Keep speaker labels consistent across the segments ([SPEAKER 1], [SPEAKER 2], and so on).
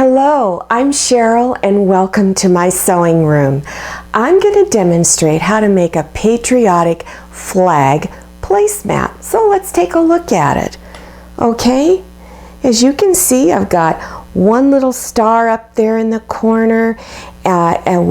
[SPEAKER 1] Hello, I'm Cheryl and welcome to my sewing room. I'm going to demonstrate how to make a patriotic flag placemat. So let's take a look at it. Okay, as you can see, I've got one little star up there in the corner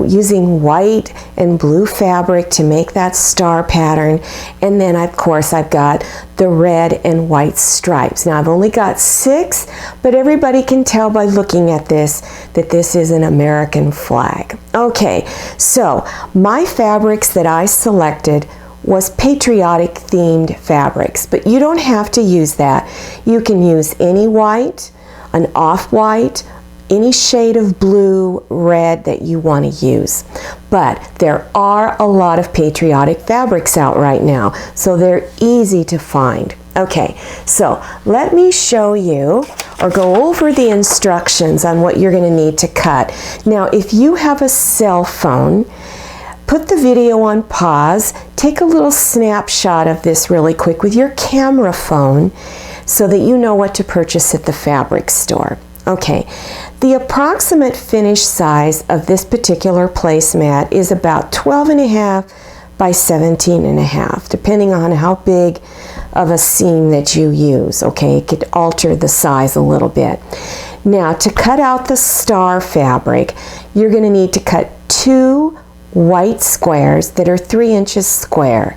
[SPEAKER 1] using white and blue fabric to make that star pattern, and then of course I've got the red and white stripes. Now I've only got 6, but everybody can tell by looking at this that this is an American flag. Okay, so my fabrics that I selected was patriotic themed fabrics, but you don't have to use that. You can use any white, an off-white, any shade of blue, red that you want to use. But there are a lot of patriotic fabrics out right now, so they're easy to find. Okay, so let me show you or go over the instructions on what you're going to need to cut. Now, if you have a cell phone, put the video on pause, take a little snapshot of this really quick with your camera phone so that you know what to purchase at the fabric store. Okay, the approximate finished size of this particular placemat is about 12.5 by 17.5, depending on how big of a seam that you use. Okay, it could alter the size a little bit. Now, to cut out the star fabric, you're going to need to cut 2 white squares that are 3 inches square,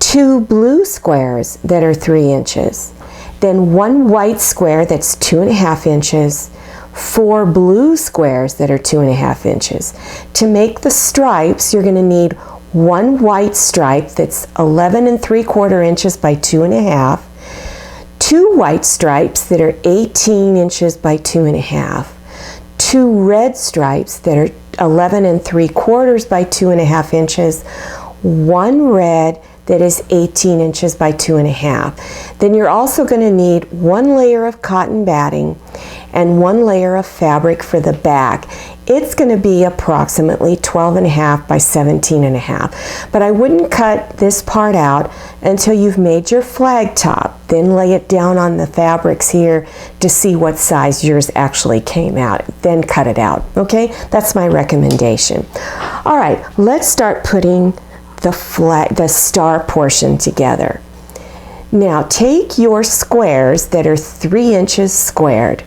[SPEAKER 1] 2 blue squares that are 3 inches, then 1 white square that's 2.5 inches, 4 blue squares that are 2.5 inches. To make the stripes, you're going to need 1 white stripe that's 11 3/4 inches by 2.5, 2 white stripes that are 18 inches by 2.5, 2 red stripes that are 11 3/4 by 2.5 inches, 1 red that is 18 inches by 2.5. Then you're also going to need 1 layer of cotton batting and 1 layer of fabric for the back. It's going to be approximately 12.5 by 17.5. But I wouldn't cut this part out until you've made your flag top. Then lay it down on the fabrics here to see what size yours actually came out. Then cut it out. Okay, that's my recommendation. All right, let's start putting the star portion together. Now take your squares that are 3 inches squared.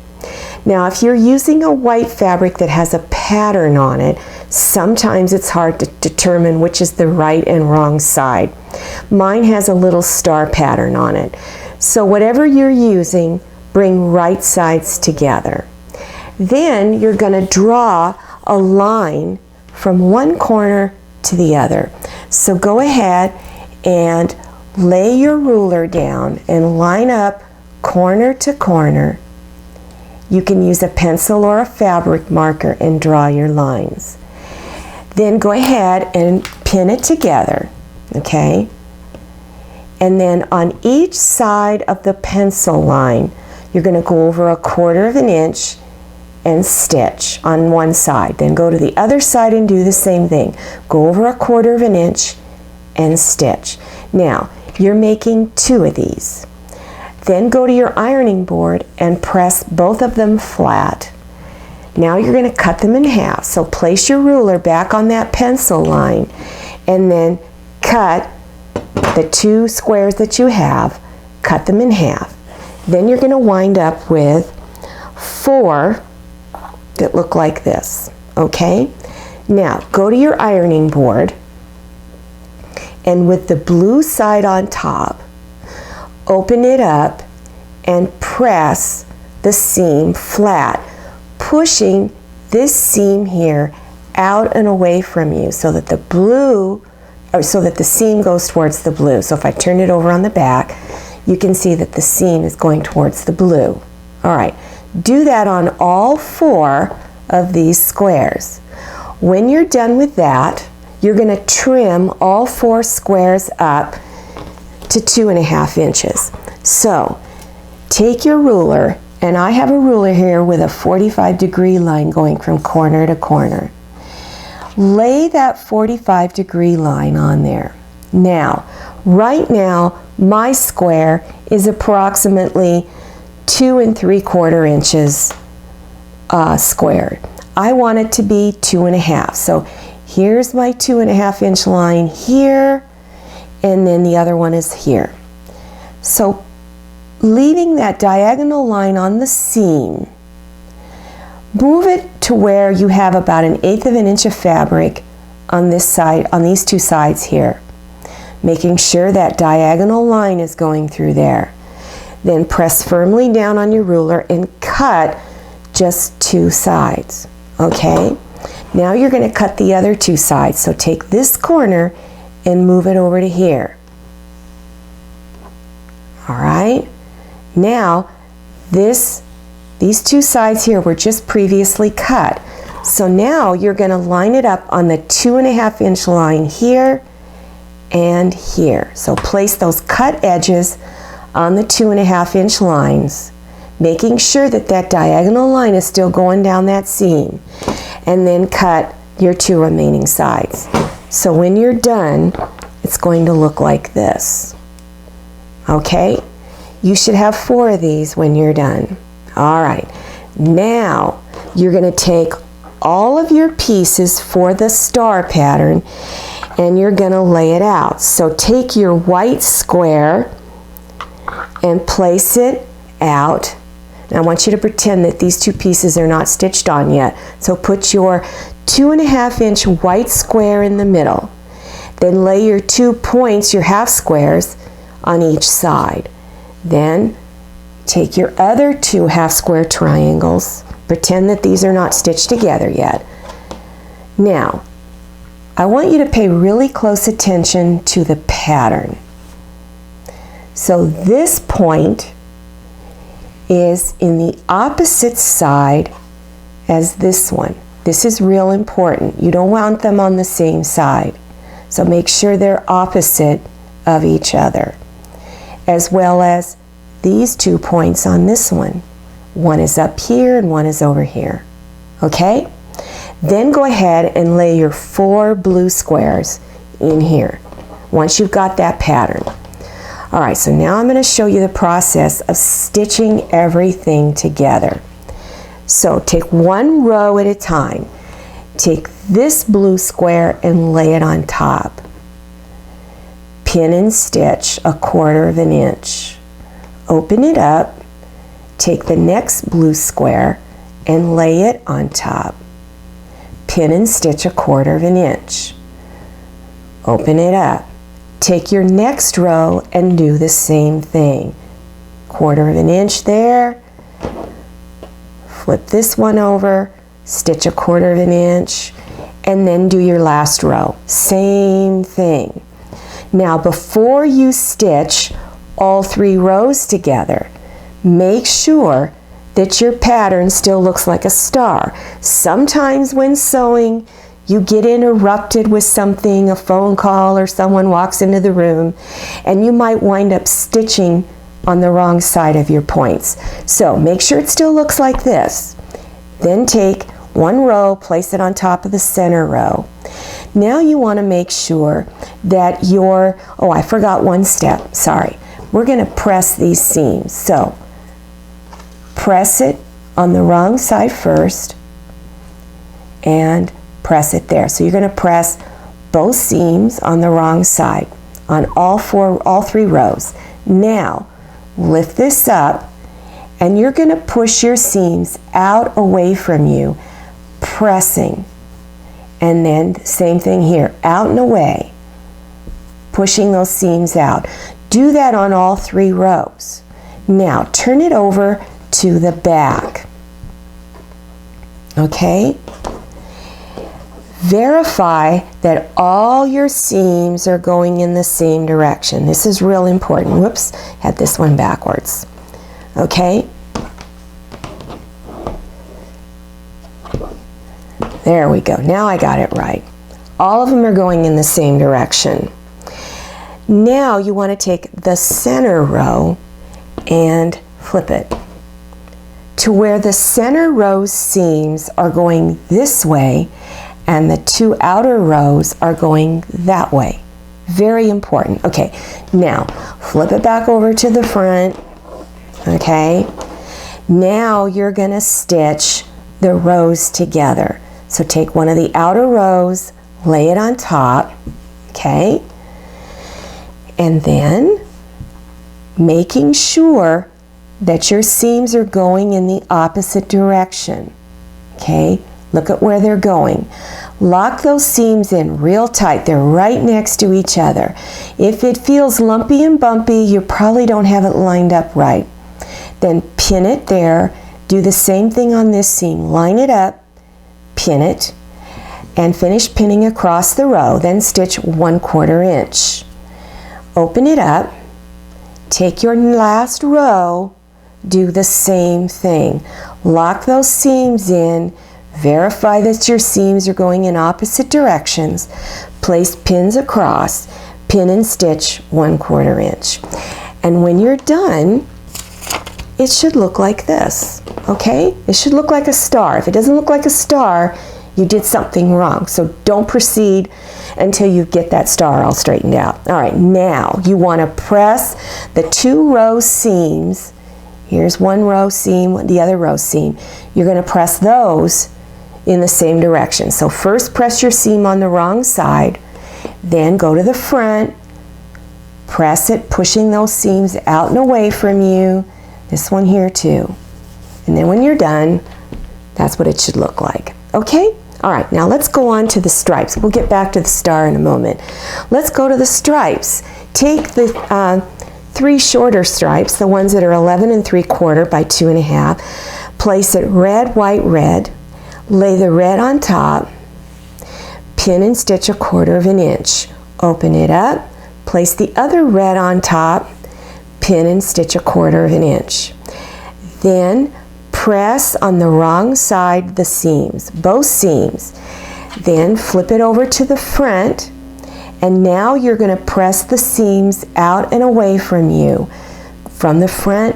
[SPEAKER 1] Now if you're using a white fabric that has a pattern on it, sometimes it's hard to determine which is the right and wrong side. Mine has a little star pattern on it. So whatever you're using, bring right sides together. Then you're going to draw a line from one corner to the other. So go ahead and lay your ruler down and line up corner to corner. You can use a pencil or a fabric marker and draw your lines. Then go ahead and pin it together, okay? And then on each side of the pencil line, you're going to go over 1/4 inch and stitch on one side. Then go to the other side and do the same thing. Go over 1/4 inch and stitch. Now, you're making 2 of these. Then go to your ironing board and press both of them flat. Now you're going to cut them in half. So place your ruler back on that pencil line and then cut the 2 squares that you have, cut them in half. Then you're going to wind up with 4 that look like this, okay? Now, go to your ironing board and with the blue side on top, open it up and press the seam flat, pushing this seam here out and away from you so that the seam goes towards the blue. So if I turn it over on the back, you can see that the seam is going towards the blue. All right. Do that on all 4 of these squares. When you're done with that, you're going to trim all 4 squares up to 2.5 inches. So take your ruler, and I have a ruler here with a 45-degree line going from corner to corner. Lay that 45-degree line on there. Now, right now, my square is approximately 2 3/4 inches squared. I want it to be 2.5. So here's my 2.5 inch line here, and then the other one is here. So leaving that diagonal line on the seam, move it to where you have about 1/8 of an inch of fabric on this side, on these two sides here, making sure that diagonal line is going through there. Then press firmly down on your ruler and cut just 2 sides. Okay, now you're going to cut the other 2 sides. So take this corner and move it over to here. All right, now these 2 sides here were just previously cut. So now you're going to line it up on the 2.5 inch line here and here. So place those cut edges on the 2.5 inch lines, making sure that that diagonal line is still going down that seam, and then cut your 2 remaining sides. So when you're done, it's going to look like this. Okay, you should have 4 of these when you're done. All right, now you're going to take all of your pieces for the star pattern and you're going to lay it out. So take your white square and place it out. And I want you to pretend that these 2 pieces are not stitched on yet. So put your 2.5 inch white square in the middle. Then lay your 2 points, your half squares, on each side. Then take your other 2 half square triangles. Pretend that these are not stitched together yet. Now, I want you to pay really close attention to the pattern. So this point is in the opposite side as this one. This is real important. You don't want them on the same side. So make sure they're opposite of each other, as well as these 2 points on this one. One is up here and one is over here. Okay? Then go ahead and lay your 4 blue squares in here once you've got that pattern. All right, so now I'm going to show you the process of stitching everything together. So take 1 row at a time. Take this blue square and lay it on top. Pin and stitch 1/4 inch. Open it up. Take the next blue square and lay it on top. Pin and stitch 1/4 inch. Open it up. Take your next row and do the same thing. 1/4 inch there. Flip this one over, stitch 1/4 inch, and then do your last row. Same thing. Now before you stitch all 3 rows together, make sure that your pattern still looks like a star. Sometimes when sewing, you get interrupted with something, a phone call or someone walks into the room, and you might wind up stitching on the wrong side of your points. So make sure it still looks like this. Then take 1 row, place it on top of the center row. Now you want to make sure that oh, I forgot 1 step, sorry. We're going to press these seams. So press it on the wrong side first and press it there. So you're going to press both seams on the wrong side on all 3 rows. Now lift this up and you're going to push your seams out away from you, pressing. And then same thing here, out and away, pushing those seams out. Do that on all 3 rows. Now turn it over to the back. Okay? Verify that all your seams are going in the same direction. This is real important. Whoops, had this one backwards. Okay? There we go. Now I got it right. All of them are going in the same direction. Now you want to take the center row and flip it to where the center row's seams are going this way and the 2 outer rows are going that way. Very important. Okay, now flip it back over to the front. Okay, now you're going to stitch the rows together. So take one of the outer rows, lay it on top, okay? And then making sure that your seams are going in the opposite direction, okay? Look at where they're going. Lock those seams in real tight. They're right next to each other. If it feels lumpy and bumpy, you probably don't have it lined up right. Then pin it there. Do the same thing on this seam. Line it up, pin it, and finish pinning across the row. Then stitch 1/4 inch. Open it up. Take your last row. Do the same thing. Lock those seams in. Verify that your seams are going in opposite directions. Place pins across. Pin and stitch 1/4 inch. And when you're done, it should look like this, okay? It should look like a star. If it doesn't look like a star, you did something wrong. So don't proceed until you get that star all straightened out. All right, now you want to press the 2 row seams. Here's one row seam, the other row seam. You're going to press those in the same direction. So first press your seam on the wrong side, then go to the front, press it, pushing those seams out and away from you. This one here too. And then when you're done, that's what it should look like. Okay? All right, now let's go on to the stripes. We'll get back to the star in a moment. Let's go to the stripes. Take the 3 shorter stripes, the ones that are 11 3/4 by 2 1/2. Place it red, white, red. Lay the red on top. Pin and stitch 1/4 inch. Open it up. Place the other red on top. Pin and stitch 1/4 inch. Then press on the wrong side the seams, both seams. Then flip it over to the front, and now you're going to press the seams out and away from you. From the front,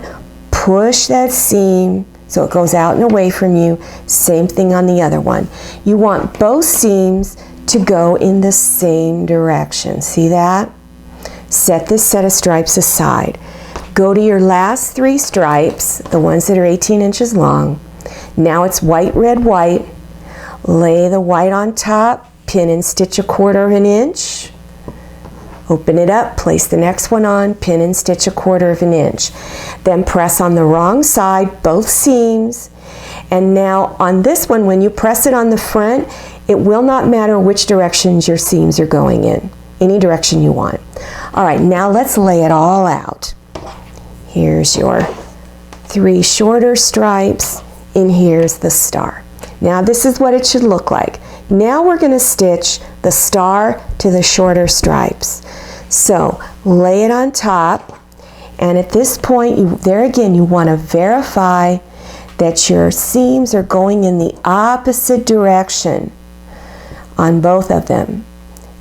[SPEAKER 1] push that seam so it goes out and away from you. Same thing on the other one. You want both seams to go in the same direction. See that? Set this set of stripes aside. Go to your last 3 stripes, the ones that are 18 inches long. Now it's white, red, white. Lay the white on top, pin and stitch 1/4 inch. Open it up, place the next one on, pin and stitch 1/4 inch. Then press on the wrong side, both seams. And now on this one, when you press it on the front, it will not matter which directions your seams are going in. Any direction you want. All right, now let's lay it all out. Here's your 3 shorter stripes, and here's the star. Now this is what it should look like. Now we're going to stitch the star to the shorter stripes. So lay it on top, and at this point, there again, you want to verify that your seams are going in the opposite direction on both of them.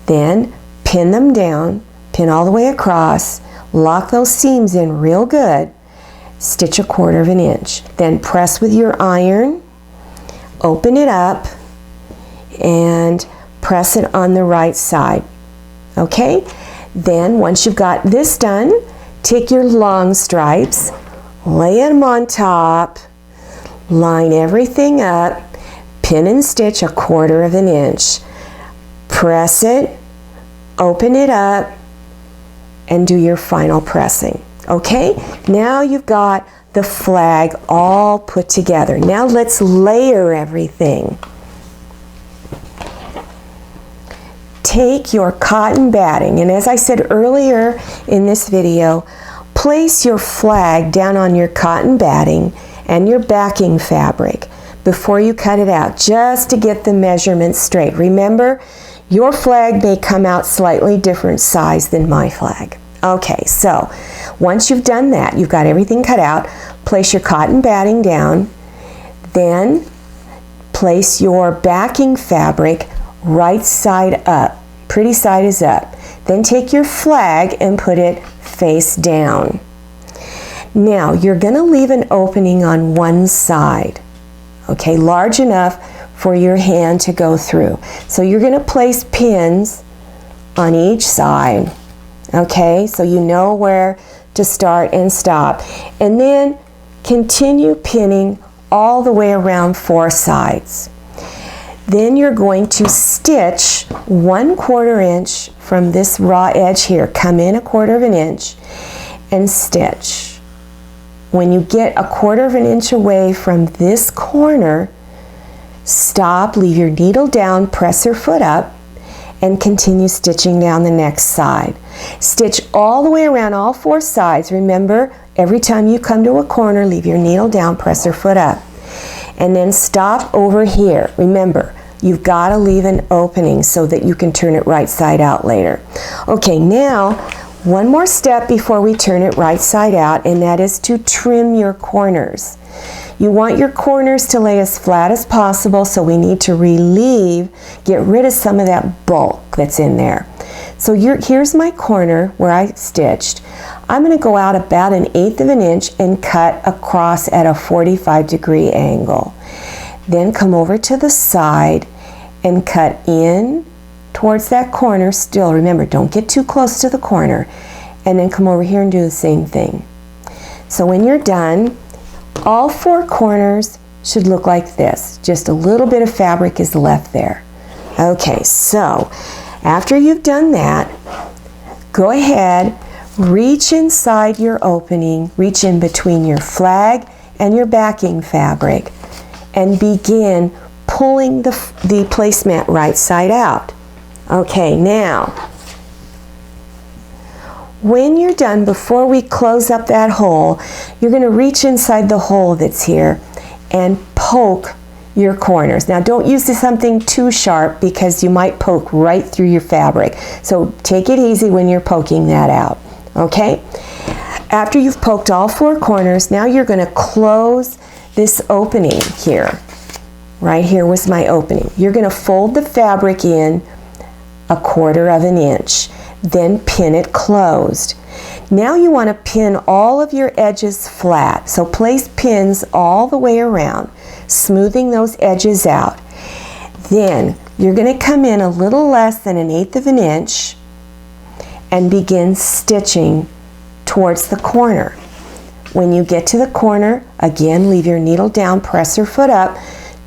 [SPEAKER 1] Then pin them down, pin all the way across, lock those seams in real good, stitch 1/4 inch. Then press with your iron, open it up, and press it on the right side. Okay? Then once you've got this done, take your long stripes, lay them on top, line everything up, pin and stitch 1/4 inch. Press it, open it up, and do your final pressing. Okay? Now you've got the flag all put together. Now let's layer everything. Take your cotton batting, and as I said earlier in this video, place your flag down on your cotton batting and your backing fabric before you cut it out, just to get the measurements straight. Remember, your flag may come out slightly different size than my flag. Okay, so once you've done that, you've got everything cut out, place your cotton batting down, then place your backing fabric right side up. Pretty side is up. Then take your flag and put it face down. Now you're going to leave an opening on one side, okay, large enough for your hand to go through. So you're going to place pins on each side, okay, so you know where to start and stop. And then continue pinning all the way around 4 sides. Then you're going to stitch 1/4 inch from this raw edge here. Come in 1/4 inch and stitch. When you get 1/4 inch away from this corner, stop, leave your needle down, press your foot up, and continue stitching down the next side. Stitch all the way around all 4 sides. Remember, every time you come to a corner, leave your needle down, press your foot up. And then stop over here. Remember, you've got to leave an opening so that you can turn it right side out later. Okay, now one more step before we turn it right side out, and that is to trim your corners. You want your corners to lay as flat as possible, so we need to get rid of some of that bulk that's in there. So here's my corner where I stitched. I'm going to go out about 1/8 inch and cut across at a 45-degree angle. Then come over to the side and cut in towards that corner. Still, remember, don't get too close to the corner. And then come over here and do the same thing. So when you're done, all 4 corners should look like this. Just a little bit of fabric is left there. Okay, so after you've done that, go ahead, reach inside your opening, reach in between your flag and your backing fabric, and begin pulling the placemat right side out. Okay, now, when you're done, before we close up that hole, you're going to reach inside the hole that's here and poke your corners. Now, don't use something too sharp because you might poke right through your fabric. So take it easy when you're poking that out. Okay? After you've poked all 4 corners, now you're going to close this opening here. Right here was my opening. You're going to fold the fabric in 1/4 inch. Then pin it closed. Now you want to pin all of your edges flat. So place pins all the way around, smoothing those edges out. Then you're going to come in a little less than 1/8 inch and begin stitching towards the corner. When you get to the corner, again, leave your needle down, press your foot up,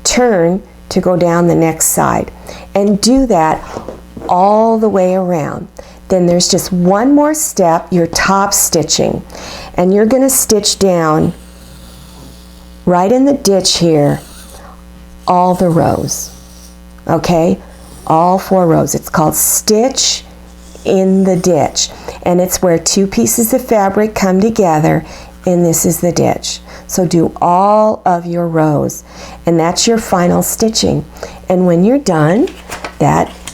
[SPEAKER 1] turn to go down the next side, and do that all the way around. Then there's just one more step, your top stitching, and you're going to stitch down right in the ditch here all the rows. Okay, all 4 rows. It's called stitch in the ditch, and it's where 2 pieces of fabric come together, and this is the ditch. So do all of your rows, and that's your final stitching. And when you're done,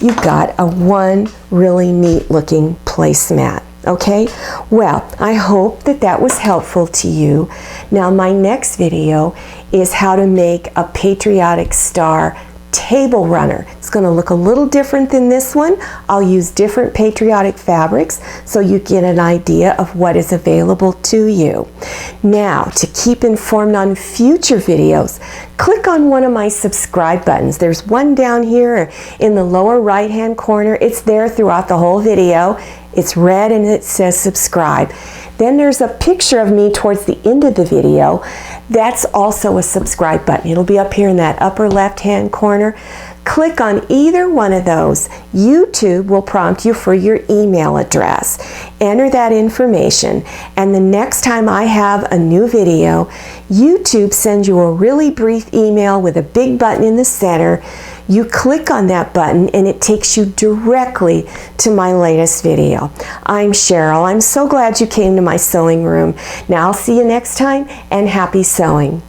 [SPEAKER 1] you've got one really neat looking placemat. Okay, well, I hope that was helpful to you. Now my next video is how to make a patriotic star table runner. It's going to look a little different than this one. I'll use different patriotic fabrics so you get an idea of what is available to you. Now, to keep informed on future videos, click on one of my subscribe buttons. There's one down here in the lower right hand corner. It's there throughout the whole video. It's red and it says subscribe. Then there's a picture of me towards the end of the video. That's also a subscribe button. It'll be up here in that upper left hand corner. Click on either one of those. YouTube will prompt you for your email address. Enter that information, and the next time I have a new video, YouTube sends you a really brief email with a big button in the center. You click on that button and it takes you directly to my latest video. I'm Cheryl. I'm so glad you came to my sewing room. Now I'll see you next time, and happy sewing.